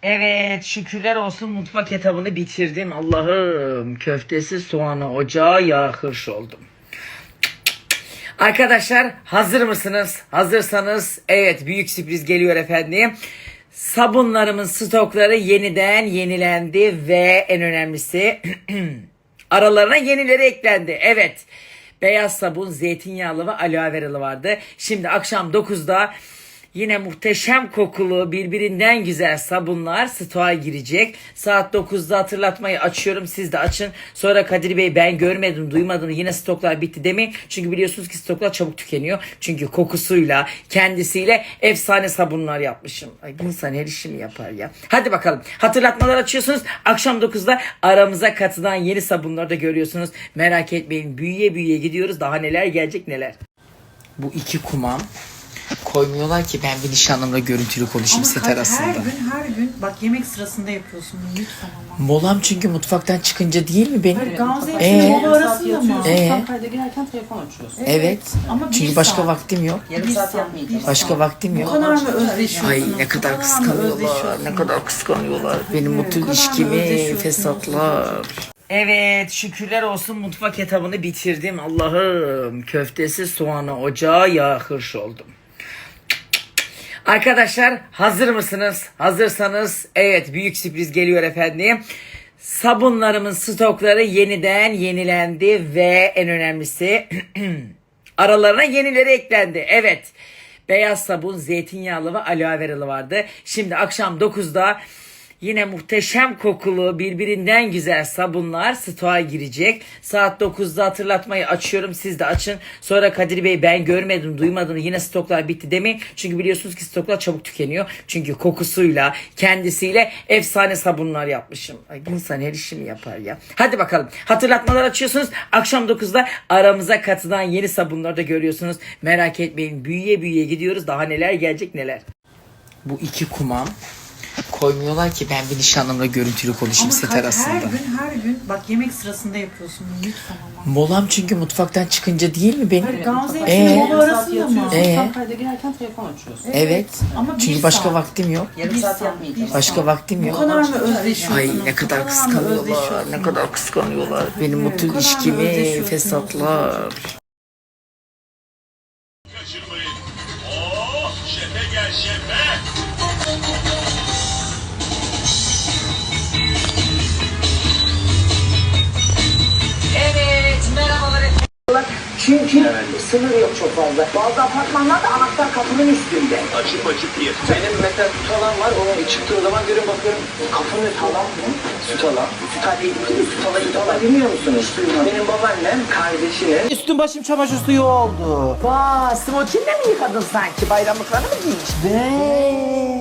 Evet, şükürler olsun mutfak etabını bitirdim. Allah'ım, köftesi soğanı ocağa hırş oldum. Arkadaşlar hazır mısınız? Hazırsanız evet, büyük sürpriz geliyor efendim. Sabunlarımın stokları yeniden yenilendi ve en önemlisi aralarına yenileri eklendi. Evet, beyaz sabun, zeytinyağlı ve aloe veralı vardı. Şimdi akşam 9'da yine muhteşem kokulu, birbirinden güzel sabunlar stoğa girecek. Saat 9'da hatırlatmayı açıyorum. Siz de açın. Sonra Kadir Bey ben görmedim, duymadım, yine stoklar bitti demeyin. Çünkü biliyorsunuz ki stoklar çabuk tükeniyor. Çünkü kokusuyla, kendisiyle efsane sabunlar yapmışım. Ay, bir insan her işini yapar ya. Hadi bakalım. Hatırlatmalar açıyorsunuz. Akşam 9'da aramıza katılan yeni sabunları da görüyorsunuz. Merak etmeyin. Büyüye büyüye gidiyoruz. Daha neler gelecek neler. Bu iki kumam. Koymuyorlar ki ben bir nişanlımla görüntülü konuşayım set arasında. Her gün bak yemek sırasında yapıyorsun lütfen ama. Molam çünkü mutfaktan çıkınca değil mi benim? Hayır, Gamze ile mola arasında mı? Sen kayda girerken telefon açıyorsun. Evet. Ama Çünkü bir başka saat. vaktim yok. Yarım saat yapmayacağım. Başka vaktim Bu yok. kadar mı özleşiyorsunuz? Ay ne kadar kıskanıyorlar. Ne kadar kıskanıyorlar. Benim mutlu ilişkimi fesatlar. Evet, şükürler olsun mutfak etabını bitirdim. Allah'ım, köftesi soğanı ocağa hırş oldum. Arkadaşlar hazır mısınız? Hazırsanız evet, büyük sürpriz geliyor efendim. Sabunlarımın stokları yeniden yenilendi ve en önemlisi aralarına yenileri eklendi. Evet, beyaz sabun, zeytinyağlı ve aloe veralı vardı. Şimdi akşam 9'da yine muhteşem kokulu, birbirinden güzel sabunlar stoğa girecek. Saat 9'da hatırlatmayı açıyorum. Siz de açın. Sonra Kadir Bey ben görmedim, duymadım, yine stoklar bitti demeyin. Çünkü biliyorsunuz ki stoklar çabuk tükeniyor. Çünkü kokusuyla, kendisiyle efsane sabunlar yapmışım. Ay, bir insan her işini yapar ya. Hadi bakalım. Hatırlatmalar açıyorsunuz. Akşam 9'da aramıza katılan yeni sabunları da görüyorsunuz. Merak etmeyin. Büyüye büyüye gidiyoruz. Daha neler gelecek neler. Bu iki kumam. Koymuyorlar ki ben bir nişanlımla görüntülü konuşayım set arasında. Her gün bak yemek sırasında yapıyorsun lütfen ama. Molam çünkü mutfaktan çıkınca değil mi benim? Hayır, Gamze ile mola arasında mı? Sen kayda girerken telefon açıyorsun. Evet. Ama bir Çünkü başka saat. vaktim yok. Yarım saat yapmayacağım. Başka vaktim Bu yok. kadar mı özleşiyorsunuz? Ay ne Bu kadar mı kıskanıyorlar. özleşiyorsunuz? Ne kadar kıskanıyorlar. Benim mutlu kadar mı ilişkimi özleşiyorsunuz? fesatlar. Kaçırmayın. Oh, şefe gel şefe. Evet, merhabalar efendim. Çünkü sınır yok çok fazla. Bazı apartmanlarda anahtar kapının üstünde. Açıp açıp ye. Benim mesela süt alan var, ona çıktığı zaman görün bakıyorum kapının talan mı? Süt alan. Süt alan değil, süt alan bilmiyor musunuz? Benim babaannem kardeşinin Üstüm başım çamaşır suyu oldu. Vaa, smokinle mi yıkadın sanki? Bayramlıklarını mı giymiş? Be.